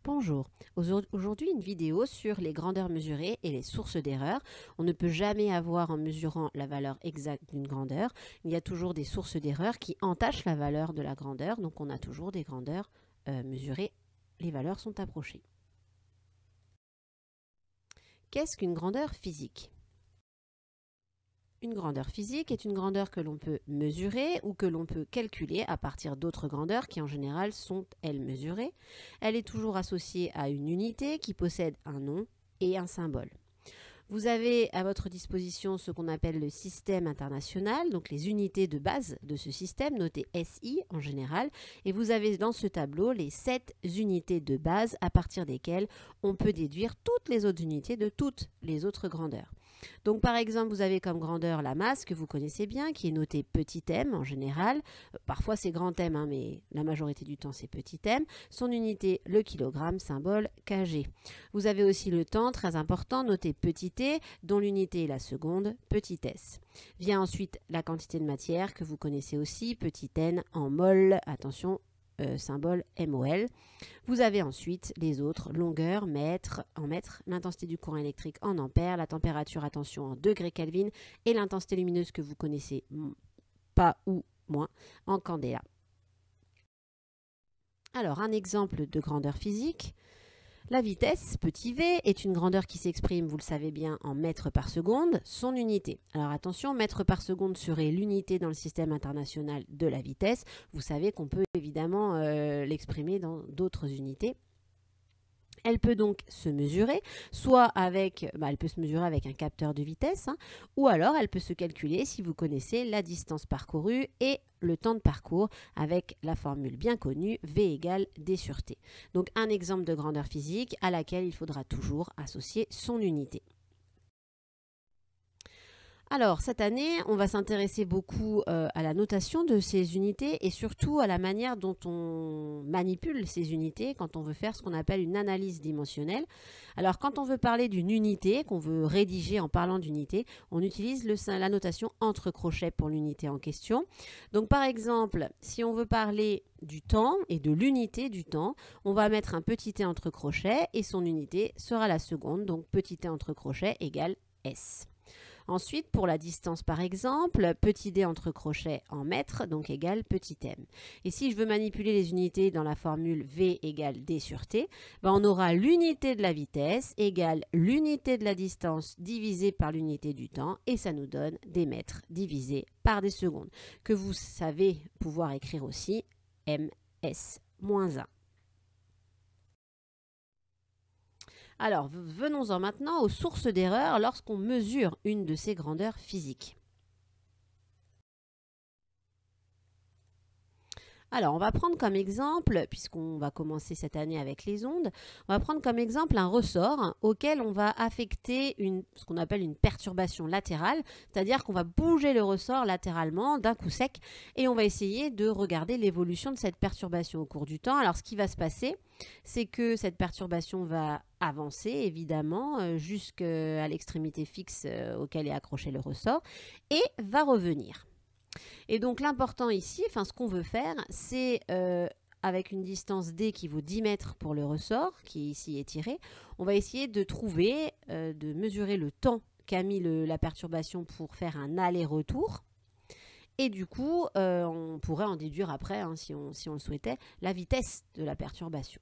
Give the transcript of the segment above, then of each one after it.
Bonjour, aujourd'hui une vidéo sur les grandeurs mesurées et les sources d'erreurs. On ne peut jamais avoir en mesurant la valeur exacte d'une grandeur. Il y a toujours des sources d'erreurs qui entachent la valeur de la grandeur, donc on a toujours des grandeurs mesurées. Les valeurs sont approchées. Qu'est-ce qu'une grandeur physique ? Une grandeur physique est une grandeur que l'on peut mesurer ou que l'on peut calculer à partir d'autres grandeurs qui en général sont, elles, mesurées. Elle est toujours associée à une unité qui possède un nom et un symbole. Vous avez à votre disposition ce qu'on appelle le système international, donc les unités de base de ce système, notées SI en général, et vous avez dans ce tableau les 7 unités de base à partir desquelles on peut déduire toutes les autres unités de toutes les autres grandeurs. Donc par exemple, vous avez comme grandeur la masse que vous connaissez bien, qui est notée petit m en général. Parfois c'est grand M, mais la majorité du temps c'est petit m. Son unité, le kilogramme, symbole kg. Vous avez aussi le temps, très important, noté petit t, dont l'unité est la seconde, petit s. Vient ensuite la quantité de matière que vous connaissez aussi, petit n en mol, attention, symbole MOL. Vous avez ensuite les autres, longueur, en mètres, l'intensité du courant électrique en ampères, la température, attention, en degrés Kelvin, et l'intensité lumineuse que vous connaissez pas ou moins en candela. Alors, un exemple de grandeur physique. La vitesse, petit v, est une grandeur qui s'exprime, vous le savez bien, en mètres par seconde, son unité. Alors attention, mètres par seconde serait l'unité dans le système international de la vitesse. Vous savez qu'on peut évidemment l'exprimer dans d'autres unités. Elle peut donc se mesurer, soit avec, elle peut se mesurer avec un capteur de vitesse, ou alors elle peut se calculer si vous connaissez la distance parcourue et le temps de parcours avec la formule bien connue V égale D sur T. Donc un exemple de grandeur physique à laquelle il faudra toujours associer son unité. Alors, cette année, on va s'intéresser beaucoup à la notation de ces unités et surtout à la manière dont on manipule ces unités quand on veut faire ce qu'on appelle une analyse dimensionnelle. Alors, quand on veut parler d'une unité, qu'on veut rédiger en parlant d'unité, on utilise la notation entre crochets pour l'unité en question. Donc, par exemple, si on veut parler du temps et de l'unité du temps, on va mettre un petit t entre crochets et son unité sera la seconde, donc petit t entre crochets égale S. Ensuite, pour la distance par exemple, petit d entre crochets en mètres, donc égale petit m. Et si je veux manipuler les unités dans la formule V égale D sur T, on aura l'unité de la vitesse égale l'unité de la distance divisée par l'unité du temps, et ça nous donne des mètres divisé par des secondes, que vous savez pouvoir écrire aussi ms-1. Alors, venons-en maintenant aux sources d'erreur lorsqu'on mesure une de ces grandeurs physiques. Alors, on va prendre comme exemple, puisqu'on va commencer cette année avec les ondes, on va prendre comme exemple un ressort auquel on va affecter ce qu'on appelle une perturbation latérale, c'est-à-dire qu'on va bouger le ressort latéralement d'un coup sec et on va essayer de regarder l'évolution de cette perturbation au cours du temps. Alors, ce qui va se passer, c'est que cette perturbation va avancer évidemment jusqu'à l'extrémité fixe auquel est accroché le ressort et va revenir. Et donc l'important ici, ce qu'on veut faire, c'est avec une distance D qui vaut 10 mètres pour le ressort, qui ici est tiré, on va essayer de trouver, de mesurer le temps qu'a mis la perturbation pour faire un aller-retour. Et du coup, on pourrait en déduire après, si on le souhaitait, la vitesse de la perturbation.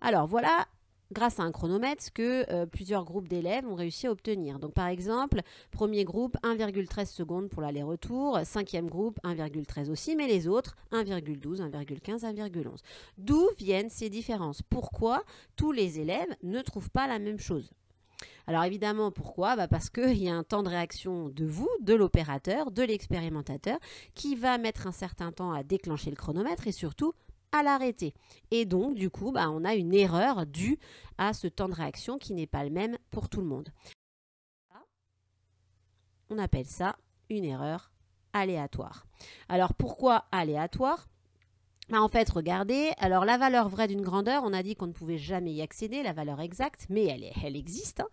Alors voilà, grâce à un chronomètre, ce que plusieurs groupes d'élèves ont réussi à obtenir. Donc par exemple, premier groupe 1,13 secondes pour l'aller-retour, cinquième groupe 1,13 aussi, mais les autres 1,12, 1,15, 1,11. D'où viennent ces différences? Pourquoi tous les élèves ne trouvent pas la même chose? Alors évidemment, pourquoi? Parce qu'il y a un temps de réaction de vous, de l'opérateur, de l'expérimentateur, qui va mettre un certain temps à déclencher le chronomètre et surtout à l'arrêter. Et donc, du coup, on a une erreur due à ce temps de réaction qui n'est pas le même pour tout le monde. On appelle ça une erreur aléatoire. Alors, pourquoi aléatoire? En fait, regardez, alors la valeur vraie d'une grandeur, on a dit qu'on ne pouvait jamais y accéder, la valeur exacte, mais elle existe.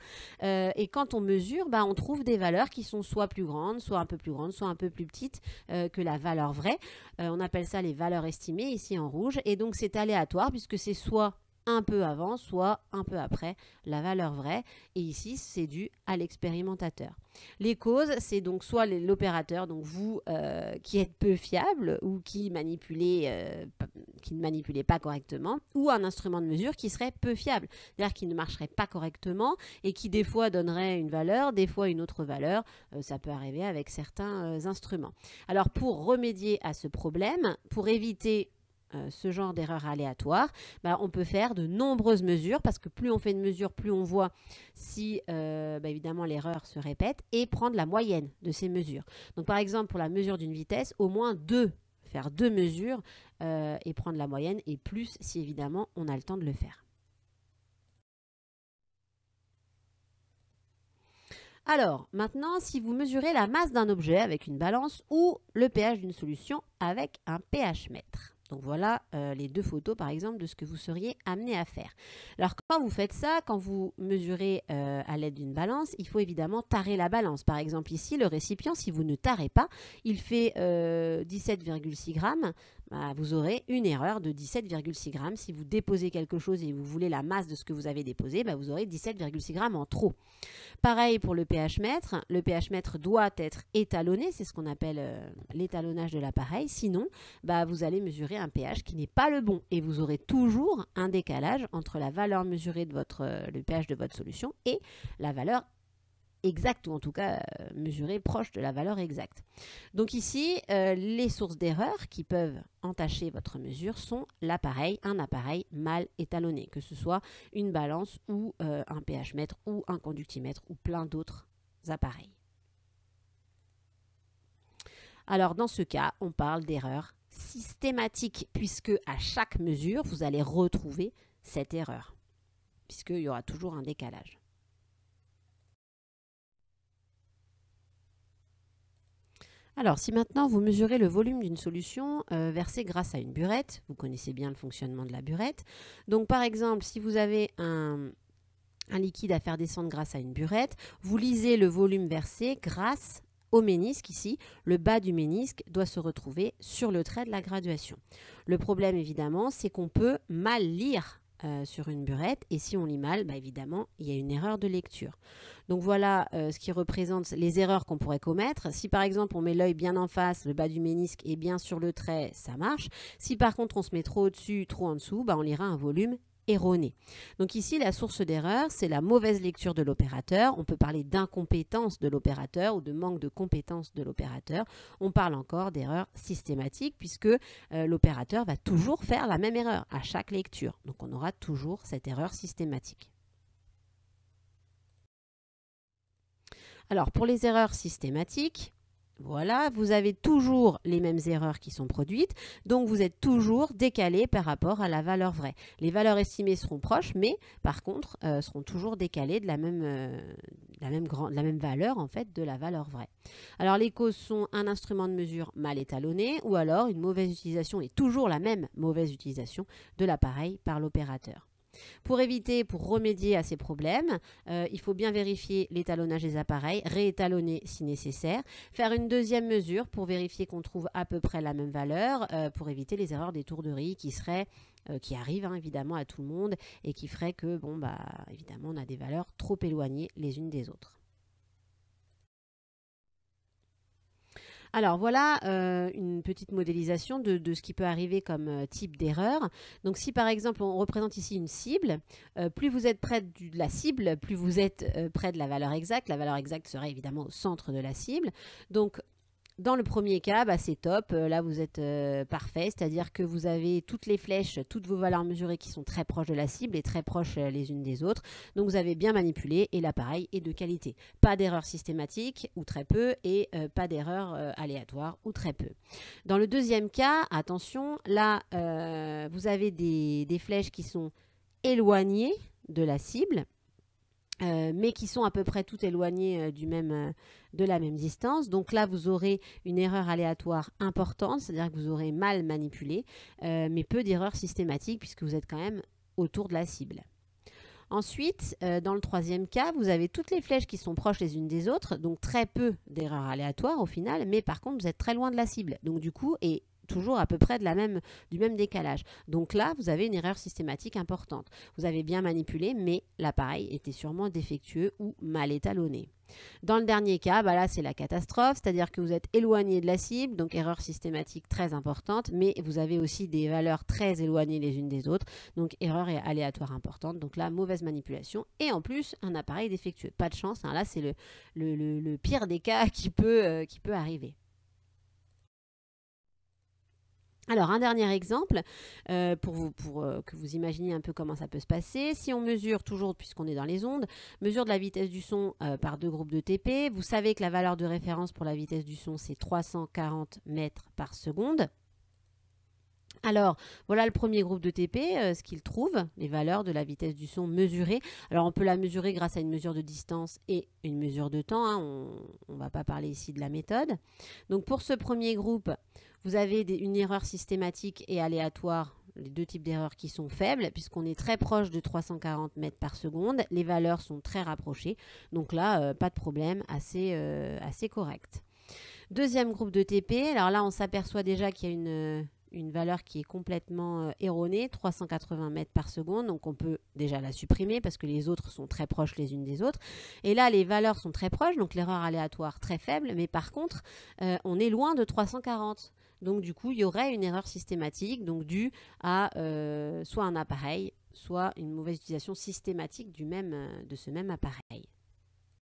Et quand on mesure, on trouve des valeurs qui sont soit plus grandes, soit un peu plus grandes, soit un peu plus petites que la valeur vraie. On appelle ça les valeurs estimées, ici en rouge. Et donc, c'est aléatoire puisque c'est soit un peu avant, soit un peu après la valeur vraie. Et ici, c'est dû à l'expérimentateur. Les causes, c'est donc soit l'opérateur, donc vous qui êtes peu fiable ou qui ne manipulez pas correctement, ou un instrument de mesure qui serait peu fiable, c'est-à-dire qui ne marcherait pas correctement et qui des fois donnerait une valeur, des fois une autre valeur. Ça peut arriver avec certains instruments. Alors pour remédier à ce problème, pour éviter ce genre d'erreur aléatoire, on peut faire de nombreuses mesures parce que plus on fait de mesures, plus on voit si évidemment l'erreur se répète et prendre la moyenne de ces mesures. Donc par exemple pour la mesure d'une vitesse, au moins faire deux mesures et prendre la moyenne et plus si évidemment on a le temps de le faire. Alors, maintenant, si vous mesurez la masse d'un objet avec une balance ou le pH d'une solution avec un pH mètre. Donc voilà les deux photos par exemple de ce que vous seriez amené à faire. Alors quand vous faites ça, quand vous mesurez à l'aide d'une balance, il faut évidemment tarer la balance. Par exemple ici, le récipient, si vous ne tarez pas, il fait 17,6 grammes. Vous aurez une erreur de 17,6 grammes. Si vous déposez quelque chose et vous voulez la masse de ce que vous avez déposé, vous aurez 17,6 grammes en trop. Pareil pour le pH mètre. Le pH mètre doit être étalonné, c'est ce qu'on appelle l'étalonnage de l'appareil. Sinon, vous allez mesurer un pH qui n'est pas le bon et vous aurez toujours un décalage entre la valeur mesurée de le pH de votre solution et la valeur exacte, ou en tout cas mesurée proche de la valeur exacte. Donc ici, les sources d'erreur qui peuvent entacher votre mesure sont un appareil mal étalonné, que ce soit une balance ou un pH mètre ou un conductimètre ou plein d'autres appareils. Alors dans ce cas, on parle d'erreur systématique puisque à chaque mesure, vous allez retrouver cette erreur puisqu'il y aura toujours un décalage. Alors, si maintenant vous mesurez le volume d'une solution versée grâce à une burette, vous connaissez bien le fonctionnement de la burette. Donc, par exemple, si vous avez un liquide à faire descendre grâce à une burette, vous lisez le volume versé grâce au ménisque ici. Le bas du ménisque doit se retrouver sur le trait de la graduation. Le problème, évidemment, c'est qu'on peut mal lire sur une burette et si on lit mal, évidemment, il y a une erreur de lecture. Donc voilà ce qui représente les erreurs qu'on pourrait commettre. Si par exemple on met l'œil bien en face, le bas du ménisque est bien sur le trait, ça marche. Si par contre on se met trop au-dessus, trop en dessous, on lira un volume erroné. Donc ici, la source d'erreur, c'est la mauvaise lecture de l'opérateur. On peut parler d'incompétence de l'opérateur ou de manque de compétence de l'opérateur. On parle encore d'erreur systématique puisque l'opérateur va toujours faire la même erreur à chaque lecture. Donc on aura toujours cette erreur systématique. Alors pour les erreurs systématiques, voilà, vous avez toujours les mêmes erreurs qui sont produites, donc vous êtes toujours décalé par rapport à la valeur vraie. Les valeurs estimées seront proches, mais par contre seront toujours décalées de la même valeur en fait de la valeur vraie. Alors les causes sont un instrument de mesure mal étalonné ou alors une mauvaise utilisation et toujours la même mauvaise utilisation de l'appareil par l'opérateur. Pour remédier à ces problèmes, il faut bien vérifier l'étalonnage des appareils, réétalonner si nécessaire, faire une deuxième mesure pour vérifier qu'on trouve à peu près la même valeur, pour éviter les erreurs d'étourderie qui arrivent évidemment à tout le monde et qui feraient que, évidemment, on a des valeurs trop éloignées les unes des autres. Alors voilà une petite modélisation de ce qui peut arriver comme type d'erreur. Donc si par exemple on représente ici une cible, plus vous êtes près de la cible, plus vous êtes près de la valeur exacte. La valeur exacte serait évidemment au centre de la cible. Donc dans le premier cas, c'est top, là vous êtes parfait, c'est-à-dire que vous avez toutes les flèches, toutes vos valeurs mesurées qui sont très proches de la cible et très proches les unes des autres. Donc vous avez bien manipulé et l'appareil est de qualité. Pas d'erreur systématique ou très peu et pas d'erreur aléatoire ou très peu. Dans le deuxième cas, attention, là vous avez des flèches qui sont éloignées de la cible. Mais qui sont à peu près toutes éloignées de la même distance. Donc là, vous aurez une erreur aléatoire importante, c'est-à-dire que vous aurez mal manipulé, mais peu d'erreurs systématiques puisque vous êtes quand même autour de la cible. Ensuite, dans le troisième cas, vous avez toutes les flèches qui sont proches les unes des autres, donc très peu d'erreurs aléatoires au final, mais par contre, vous êtes très loin de la cible. Donc du coup, et toujours à peu près du même décalage. Donc là, vous avez une erreur systématique importante. Vous avez bien manipulé, mais l'appareil était sûrement défectueux ou mal étalonné. Dans le dernier cas, là c'est la catastrophe, c'est-à-dire que vous êtes éloigné de la cible, donc erreur systématique très importante, mais vous avez aussi des valeurs très éloignées les unes des autres, donc erreur aléatoire importante, donc là mauvaise manipulation, et en plus un appareil défectueux. Pas de chance, hein, là c'est le pire des cas qui peut arriver. Alors, un dernier exemple, pour que vous imaginiez un peu comment ça peut se passer. Si on mesure, toujours puisqu'on est dans les ondes, mesure de la vitesse du son par deux groupes de TP, vous savez que la valeur de référence pour la vitesse du son, c'est 340 mètres par seconde. Alors, voilà le premier groupe de TP, ce qu'il trouve, les valeurs de la vitesse du son mesurée. Alors, on peut la mesurer grâce à une mesure de distance et une mesure de temps, hein. On ne va pas parler ici de la méthode. Donc, pour ce premier groupe, vous avez une erreur systématique et aléatoire, les deux types d'erreurs qui sont faibles, puisqu'on est très proche de 340 mètres par seconde. Les valeurs sont très rapprochées. Donc là, pas de problème, assez correct. Deuxième groupe de TP, alors là, on s'aperçoit déjà qu'il y a une valeur qui est complètement erronée, 380 mètres par seconde, donc on peut déjà la supprimer parce que les autres sont très proches les unes des autres. Et là, les valeurs sont très proches, donc l'erreur aléatoire très faible, mais par contre, on est loin de 340. Donc du coup, il y aurait une erreur systématique, donc due à soit un appareil, soit une mauvaise utilisation systématique de ce même appareil.